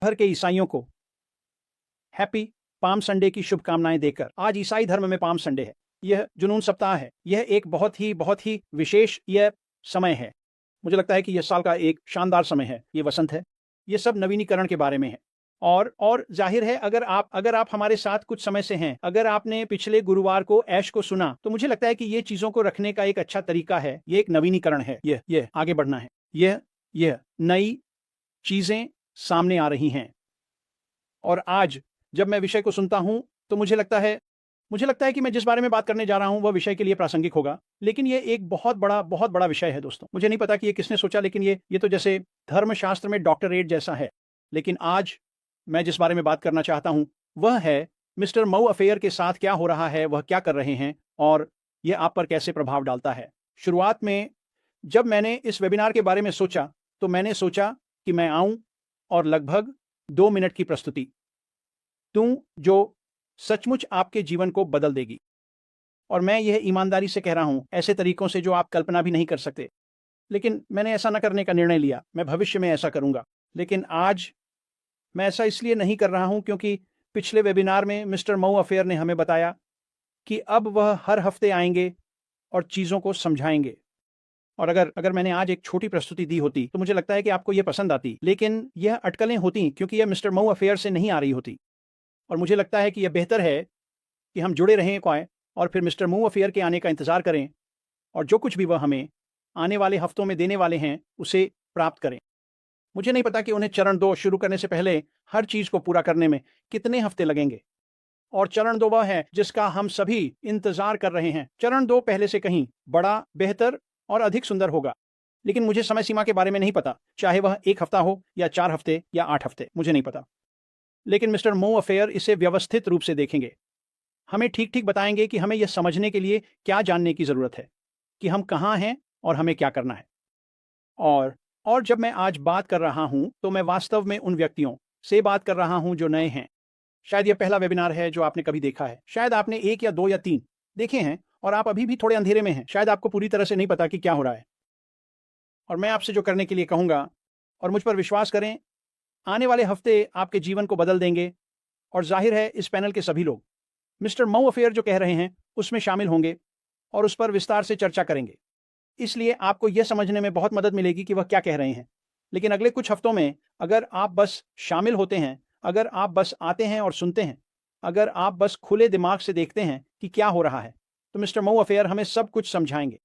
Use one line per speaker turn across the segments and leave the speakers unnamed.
भर के ईसाइयों को हैप्पी पाम संडे की शुभकामनाएं देकर, आज ईसाई धर्म में पाम संडे है। यह जुनून सप्ताह है। यह एक बहुत ही विशेष यह समय है। मुझे लगता है कि यह साल का एक शानदार समय है। ये वसंत है। ये सब नवीनीकरण के बारे में है। और जाहिर है, अगर आप हमारे साथ कुछ समय से हैं, अगर आपने पिछले गुरुवार को ऐश को सुना, तो मुझे लगता है कि ये चीजों को रखने का एक अच्छा तरीका है। ये एक नवीनीकरण है। यह आगे बढ़ना है। यह नई चीजें सामने आ रही हैं। और आज जब मैं विषय को सुनता हूं, तो मुझे लगता है कि मैं जिस बारे में बात करने जा रहा हूं वह विषय के लिए प्रासंगिक होगा। लेकिन ये एक बहुत बड़ा विषय है दोस्तों। मुझे नहीं पता कि ये किसने सोचा, लेकिन ये तो जैसे धर्मशास्त्र में डॉक्टरेट जैसा है। लेकिन आज मैं जिस बारे में बात करना चाहता हूं वह है मिस्टर मऊ अफेयर के साथ क्या हो रहा है, वह क्या कर रहे हैं और यह आप पर कैसे प्रभाव डालता है। शुरुआत में जब मैंने इस वेबिनार के बारे में सोचा, तो मैंने सोचा कि मैं आऊं और लगभग 2 मिनट की प्रस्तुति दूं जो सचमुच आपके जीवन को बदल देगी। और मैं यह ईमानदारी से कह रहा हूं, ऐसे तरीकों से जो आप कल्पना भी नहीं कर सकते। लेकिन मैंने ऐसा न करने का निर्णय लिया। मैं भविष्य में ऐसा करूंगा। लेकिन आज मैं ऐसा इसलिए नहीं कर रहा हूं क्योंकि पिछले वेबिनार में मिस्टर मऊ अफेयर ने हमें बताया कि अब वह हर हफ्ते आएंगे और चीज़ों को समझाएंगे। और अगर मैंने आज एक छोटी प्रस्तुति दी होती, तो मुझे लगता है कि आपको यह पसंद आती। लेकिन यह अटकलें होती क्योंकि यह मिस्टर मऊ अफेयर से नहीं आ रही होती। और मुझे लगता है कि यह बेहतर है कि हम जुड़े रहें और फिर मिस्टर मऊ अफेयर के आने का इंतज़ार करें और जो कुछ भी वह हमें आने वाले हफ्तों में देने वाले हैं उसे प्राप्त करें। मुझे नहीं पता कि उन्हें चरण 2 शुरू करने से पहले हर चीज़ को पूरा करने में कितने हफ्ते लगेंगे। और चरण 2 वह है जिसका हम सभी इंतज़ार कर रहे हैं। चरण 2 पहले से कहीं बड़ा, बेहतर और अधिक सुंदर होगा। लेकिन मुझे समय सीमा के बारे में नहीं पता, चाहे वह 1 हफ्ता हो या 4 हफ्ते या 8 हफ्ते, मुझे नहीं पता। लेकिन मिस्टर मऊ अफेयर इसे व्यवस्थित रूप से देखेंगे। हमें ठीक बताएंगे कि हमें यह समझने के लिए क्या जानने की ज़रूरत है कि हम कहाँ हैं और हमें क्या करना है। और जब मैं आज बात कर रहा हूं, तो मैं वास्तव में उन व्यक्तियों से बात कर रहा हूं जो नए हैं। शायद यह पहला वेबिनार है जो आपने कभी देखा है। शायद आपने 1 या 2 या 3 देखे हैं और आप अभी भी थोड़े अंधेरे में हैं। शायद आपको पूरी तरह से नहीं पता कि क्या हो रहा है। और मैं आपसे जो करने के लिए कहूँगा, और मुझ पर विश्वास करें, आने वाले हफ्ते आपके जीवन को बदल देंगे। और जाहिर है, इस पैनल के सभी लोग मिस्टर मऊ अफेयर जो कह रहे हैं उसमें शामिल होंगे और उस पर विस्तार से चर्चा करेंगे। इसलिए आपको यह समझने में बहुत मदद मिलेगी कि वह क्या कह रहे हैं। लेकिन अगले कुछ हफ्तों में अगर आप बस शामिल होते हैं, अगर आप बस आते हैं और सुनते हैं, अगर आप बस खुले दिमाग से देखते हैं कि क्या हो रहा है, तो मिस्टर मऊ अफेयर हमें सब कुछ समझाएंगे।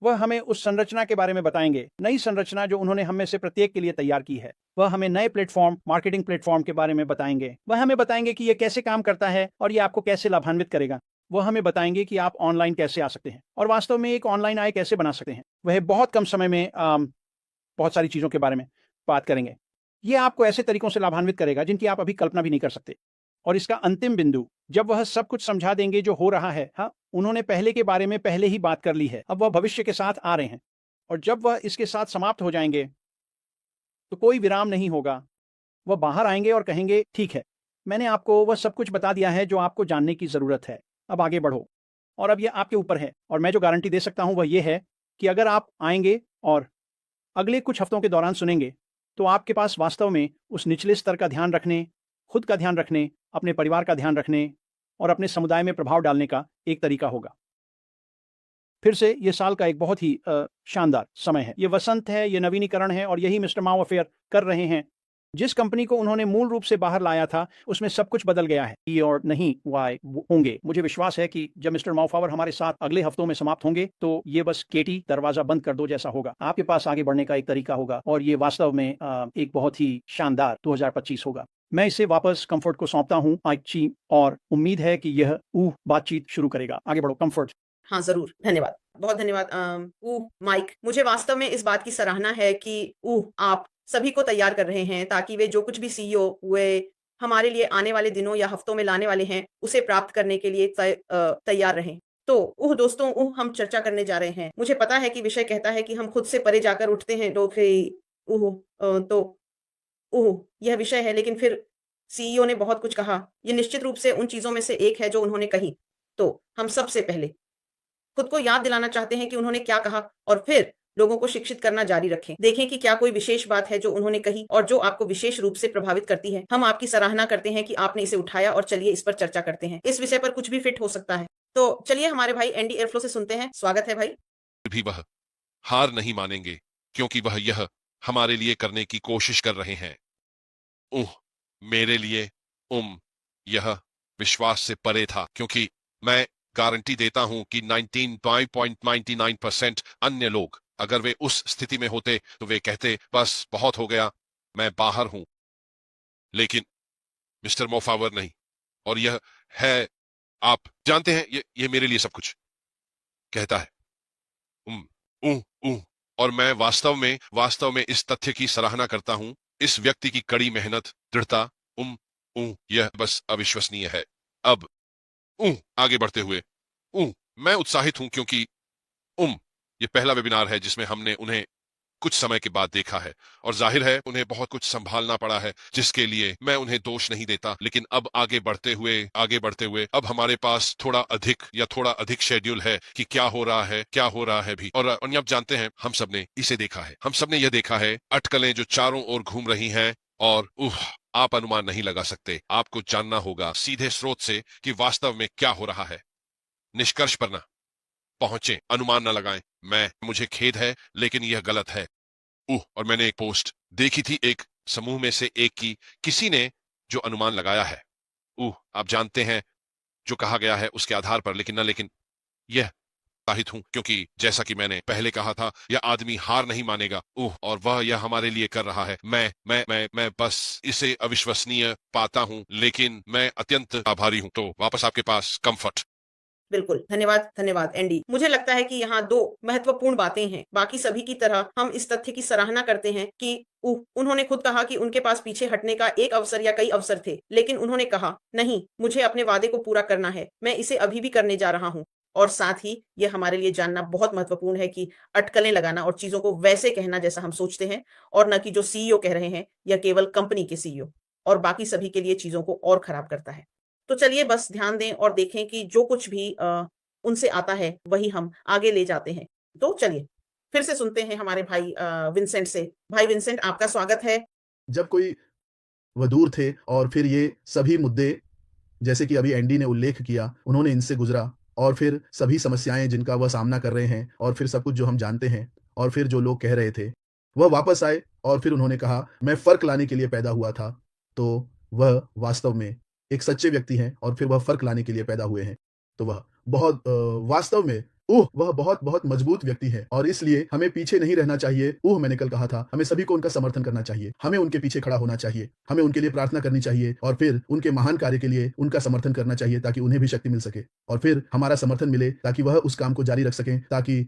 वह हमें उस संरचना के बारे में बताएंगे, नई संरचना जो उन्होंने हम में से प्रत्येक के लिए तैयार की है। वह हमें नए प्लेटफॉर्म, मार्केटिंग प्लेटफॉर्म के बारे में बताएंगे। वह हमें बताएंगे कि यह कैसे काम करता है और यह आपको कैसे लाभान्वित करेगा। वह हमें बताएंगे कि आप ऑनलाइन कैसे आ सकते हैं और वास्तव में एक ऑनलाइन आय कैसे बना सकते हैं। वह बहुत कम समय में बहुत सारी चीज़ों के बारे में बात करेंगे। यह आपको ऐसे तरीकों से लाभान्वित करेगा जिनकी आप अभी कल्पना भी नहीं कर सकते। और इसका अंतिम बिंदु, जब वह सब कुछ समझा देंगे जो हो रहा है, हाँ, उन्होंने पहले के बारे में पहले ही बात कर ली है, अब वह भविष्य के साथ आ रहे हैं। और जब वह इसके साथ समाप्त हो जाएंगे, तो कोई विराम नहीं होगा। वह बाहर आएंगे और कहेंगे, ठीक है, मैंने आपको वह सब कुछ बता दिया है जो आपको जानने की ज़रूरत है। अब आगे बढ़ो। और अब यह आपके ऊपर है। और मैं जो गारंटी दे सकता हूं वह यह है कि अगर आप आएंगे और अगले कुछ हफ्तों के दौरान सुनेंगे, तो आपके पास वास्तव में उस निचले स्तर का ध्यान रखने, खुद का ध्यान रखने, अपने परिवार का ध्यान रखने और अपने समुदाय में प्रभाव डालने का एक तरीका होगा। फिर से ये साल का एक बहुत ही शानदार समय है। ये वसंत है, ये नवीनीकरण है और यही मिस्टर मऊ अफेयर कर रहे हैं। जिस कंपनी को उन्होंने मूल रूप से बाहर लाया था, उसमें सब कुछ बदल गया है। ई और नहीं वाई होंगे। मुझे विश्वास है कि जब मिस्टर मऊ अफेयर हमारे साथ अगले हफ्तों में समाप्त होंगे, तो ये बस केटी दरवाजा बंद कर दो जैसा होगा। आपके पास आगे बढ़ने का एक तरीका होगा और ये वास्तव में एक बहुत ही शानदार 2025 होगा। मैं इसे वापस कंफर्ट को सौंपता हूँ आइची, और उम्मीद है कि यह बातचीत शुरू करेगा। आगे बढ़ो कंफर्ट।
हाँ, ज़रूर। धन्यवाद। बहुत धन्यवाद माइक। मुझे वास्तव में इस बात की सराहना है कि आप सभी को तैयार कर रहे हैं ताकि वे जो कुछ भी सीईओ वे हमारे लिए आने वाले दिनों या हफ्तों में लाने वाले हैं, उसे प्राप्त करने के लिए तैयार रहें। तो दोस्तों, हम चर्चा करने जा रहे हैं। मुझे पता है कि विषय कहता है कि हम खुद से परे जाकर उठते हैं लोग यह विषय है, लेकिन फिर सीईओ ने बहुत कुछ कहा। ये निश्चित रूप से उन चीज़ों में से एक है जो उन्होंने कही। तो हम सबसे पहले खुद को याद दिलाना चाहते हैं कि उन्होंने क्या कहा और फिर लोगों को शिक्षित करना जारी रखें। देखें कि क्या कोई विशेष बात है जो उन्होंने कही और जो आपको विशेष रूप से प्रभावित करती है। हम आपकी सराहना करते हैं कि आपने इसे उठाया और चलिए इस पर चर्चा करते हैं। इस विषय पर कुछ भी फिट हो सकता है। तो चलिए हमारे भाई एंडी एयरफ्लो से सुनते हैं। स्वागत है भाई।
भी वह हार नहीं मानेंगे क्योंकि वह यह हमारे लिए करने की कोशिश कर रहे हैं। मेरे लिए यह विश्वास से परे था क्योंकि मैं गारंटी देता हूं कि 99.99% अन्य लोग अगर वे उस स्थिति में होते तो वे कहते बस बहुत हो गया, मैं बाहर हूं। लेकिन मिस्टर मोफावर नहीं, और यह है, आप जानते हैं, ये मेरे लिए सब कुछ कहता है। और मैं वास्तव में इस तथ्य की सराहना करता हूं, इस व्यक्ति की कड़ी मेहनत, दृढ़ता। यह बस अविश्वसनीय है। अब आगे बढ़ते हुए मैं उत्साहित हूं क्योंकि ये पहला वेबिनार है जिसमें हमने उन्हें कुछ समय के बाद देखा है, और जाहिर है उन्हें बहुत कुछ संभालना पड़ा है, जिसके लिए मैं उन्हें दोष नहीं देता। लेकिन अब आगे बढ़ते हुए अब हमारे पास थोड़ा अधिक शेड्यूल है कि क्या हो रहा है भी। और अब जानते हैं, हम सबने इसे देखा है, हम सबने यह देखा है, अटकलें जो चारों ओर घूम रही हैं, और आप अनुमान नहीं लगा सकते। आपको जानना होगा सीधे स्रोत से कि वास्तव में क्या हो रहा है। निष्कर्ष पर ना पहुंचे, अनुमान न लगाएं। मुझे खेद है लेकिन यह गलत है। और मैंने एक पोस्ट देखी थी एक समूह में से एक की, किसी ने जो अनुमान लगाया है, आप जानते हैं जो कहा गया है उसके आधार पर। लेकिन यह उत्साहित हूं क्योंकि जैसा कि मैंने पहले कहा था, यह आदमी हार नहीं मानेगा। और वह यह हमारे लिए कर रहा है। मैं बस इसे अविश्वसनीय पाता हूं, लेकिन मैं अत्यंत आभारी हूं। तो वापस आपके पास कंफर्ट।
बिल्कुल, धन्यवाद एंडी। मुझे लगता है कि यहाँ 2 महत्वपूर्ण बातें हैं। बाकी सभी की तरह हम इस तथ्य की सराहना करते हैं कि उन्होंने खुद कहा कि उनके पास पीछे हटने का एक अवसर या कई अवसर थे, लेकिन उन्होंने कहा, नहीं, मुझे अपने वादे को पूरा करना है, मैं इसे अभी भी करने जा रहा हूँ। और साथ ही यह हमारे लिए जानना बहुत महत्वपूर्ण है कि अटकलें लगाना और चीजों को वैसे कहना जैसा हम सोचते हैं, और न कि जो सीईओ कह रहे हैं, या केवल कंपनी के सीईओ, और बाकी सभी के लिए चीजों को और खराब करता है। तो चलिए बस ध्यान दें और देखें कि जो कुछ भी उनसे आता है वही हम आगे ले जाते हैं। तो चलिए फिर से सुनते हैं हमारे भाई विंसेंट से। भाई विंसेंट, आपका स्वागत है।
जब कोई वह दूर थे और फिर ये सभी मुद्दे, जैसे कि अभी एंडी ने उल्लेख किया, उन्होंने इनसे गुजरा, और फिर सभी समस्याएं जिनका वह सामना कर रहे हैं, और फिर सब कुछ जो हम जानते हैं, और फिर जो लोग कह रहे थे, वह वापस आए और फिर उन्होंने कहा, मैं फर्क लाने के लिए पैदा हुआ था। तो वह वास्तव में एक सच्चे व्यक्ति हैं और फिर वह फर्क लाने के लिए पैदा हुए हैं। तो वह बहुत वास्तव में वह बहुत मजबूत व्यक्ति है, और इसलिए हमें पीछे नहीं रहना चाहिए। मैंने कल कहा था, हमें सभी को उनका समर्थन करना चाहिए, हमें उनके पीछे खड़ा होना चाहिए, हमें उनके लिए प्रार्थना करनी चाहिए, और फिर उनके महान कार्य के लिए उनका समर्थन करना चाहिए ताकि उन्हें भी शक्ति मिल सके, और फिर हमारा समर्थन मिले ताकि वह उस काम को जारी रख सकें। ताकि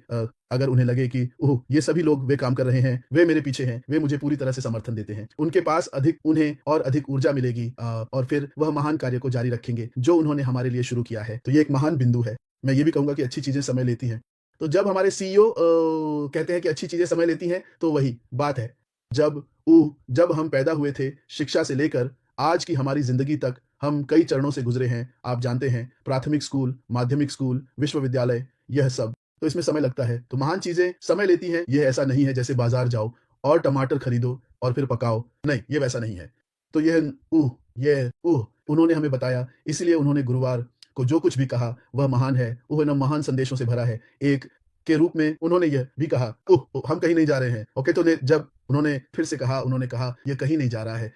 अगर उन्हें लगे कि ये सभी लोग वे काम कर रहे हैं, वे मेरे पीछे हैं, वे मुझे पूरी तरह से समर्थन देते हैं, उनके पास उन्हें और अधिक ऊर्जा मिलेगी, और फिर वह महान कार्य को जारी रखेंगे जो उन्होंने हमारे लिए शुरू किया है। तो ये एक महान बिंदु है। मैं ये भी कहूंगा कि अच्छी चीजें समय लेती हैं। तो जब हमारे सीईओ कहते हैं कि अच्छी चीजें समय लेती हैं, तो वही बात है। जब हम पैदा हुए थे, शिक्षा से लेकर आज की हमारी जिंदगी तक हम कई चरणों से गुजरे हैं। आप जानते हैं, प्राथमिक स्कूल, माध्यमिक स्कूल, विश्वविद्यालय, यह सब, तो इसमें समय लगता है। तो महान चीजें समय लेती हैं। यह ऐसा नहीं है जैसे बाजार जाओ और टमाटर खरीदो और फिर पकाओ, नहीं, ये वैसा नहीं है। तो यह उन्होंने हमें बताया, इसलिए उन्होंने गुरुवार को जो कुछ भी कहा वह महान है। वह न महान संदेशों से भरा है। एक के रूप में उन्होंने यह भी कहा, हम कहीं नहीं जा रहे हैं। ओके, तो जब उन्होंने फिर से कहा, उन्होंने कहा यह कहीं नहीं जा रहा है,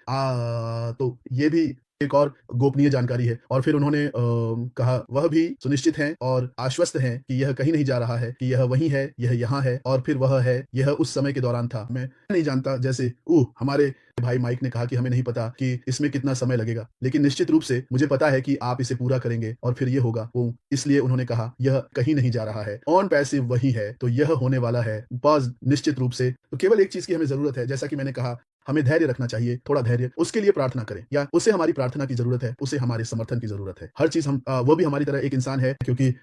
तो ये भी एक और गोपनीय जानकारी है। और फिर उन्होंने कहा, वह भी सुनिश्चित हैं और आश्वस्त हैं कि यह कहीं नहीं जा रहा है, कि यह वहीं है, यह यहाँ है, और फिर वह है, यह उस समय के दौरान था। मैं नहीं जानता, जैसे हमारे भाई माइक ने कहा कि हमें नहीं पता कि इसमें कितना समय लगेगा, लेकिन निश्चित रूप से मुझे पता है कि आप इसे पूरा करेंगे और फिर ये होगा। इसलिए उन्होंने कहा यह कहीं नहीं जा रहा है, ऑन पैसिव वही है, तो यह होने वाला है। बस निश्चित रूप से तो केवल एक चीज की हमें जरूरत है, जैसा कि मैंने कहा, हमें धैर्य रखना चाहिए, थोड़ा धैर्य, उसके लिए प्रार्थना करें, या उसे हमारी प्रार्थना की जरूरत है, उसे हमारे समर्थन की जरूरत है। हर चीज वो भी हमारी तरह एक इंसान है, क्योंकि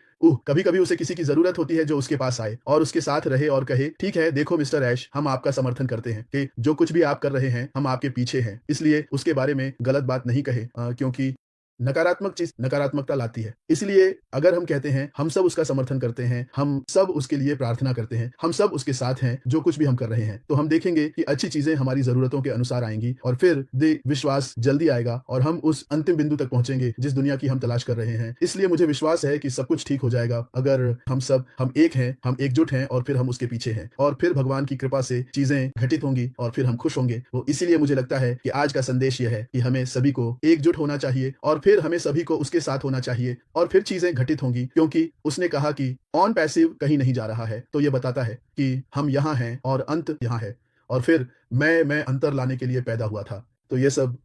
कभी कभी उसे किसी की जरूरत होती है जो उसके पास आए और उसके साथ रहे और कहे, ठीक है, देखो मिस्टर ऐश, हम आपका समर्थन करते हैं कि जो कुछ भी आप कर रहे हैं हम आपके पीछे हैं, इसलिए उसके बारे में गलत बात नहीं कहे, क्योंकि नकारात्मक चीज नकारात्मकता लाती है। इसलिए अगर हम कहते हैं हम सब उसका समर्थन करते हैं, हम सब उसके लिए प्रार्थना करते हैं, हम सब उसके साथ हैं जो कुछ भी हम कर रहे हैं, तो हम देखेंगे कि अच्छी चीजें हमारी जरूरतों के अनुसार आएंगी और फिर विश्वास जल्दी आएगा और हम उस अंतिम बिंदु तक पहुंचेंगे जिस दुनिया की हम तलाश कर रहे हैं। इसलिए मुझे विश्वास है कि सब कुछ ठीक हो जाएगा अगर हम एक हैं, हम एकजुट हैं और फिर हम उसके पीछे हैं और फिर भगवान की कृपा से चीजें घटित होंगी और फिर हम खुश होंगे। तो इसीलिए मुझे लगता है कि आज का संदेश यह है कि हमें सभी को एकजुट होना चाहिए और फिर हमें सभी को उसके साथ होना चाहिए और फिर चीजें घटित होंगी, क्योंकि उसने कहा कि ऑन पैसिव कहीं नहीं जा रहा है। तो ये बताता है कि हम यहाँ हैं और अंत यहाँ है और फिर मैं अंतर लाने के लिए पैदा हुआ था। तो ये सब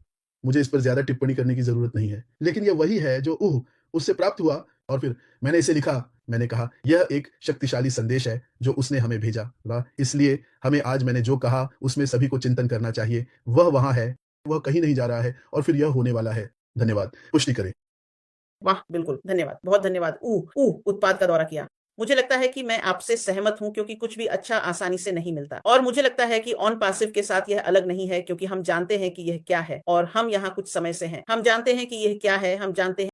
मुझे इस पर ज्यादा टिप्पणी करने की जरूरत नहीं है, लेकिन ये वही है जो उससे प्राप्त हुआ और फिर मैंने इसे लिखा। मैंने कहा यह एक शक्तिशाली संदेश है जो उसने हमें भेजा, इसलिए हमें आज मैंने जो कहा उसमें सभी को चिंतन करना चाहिए। वह वहां है, वह कहीं नहीं जा रहा है और फिर यह होने वाला है। धन्यवाद। पुष्टि करें।
वाह! बिल्कुल, धन्यवाद, बहुत धन्यवाद। उत्पाद का दौरा किया। मुझे लगता है कि मैं आपसे सहमत हूँ क्योंकि कुछ भी अच्छा आसानी से नहीं मिलता और मुझे लगता है कि ऑन पैसिव के साथ यह अलग नहीं है क्योंकि हम जानते हैं कि यह क्या है और हम यहाँ कुछ समय से हैं। हम जानते हैं कि यह क्या है, हम जानते हैं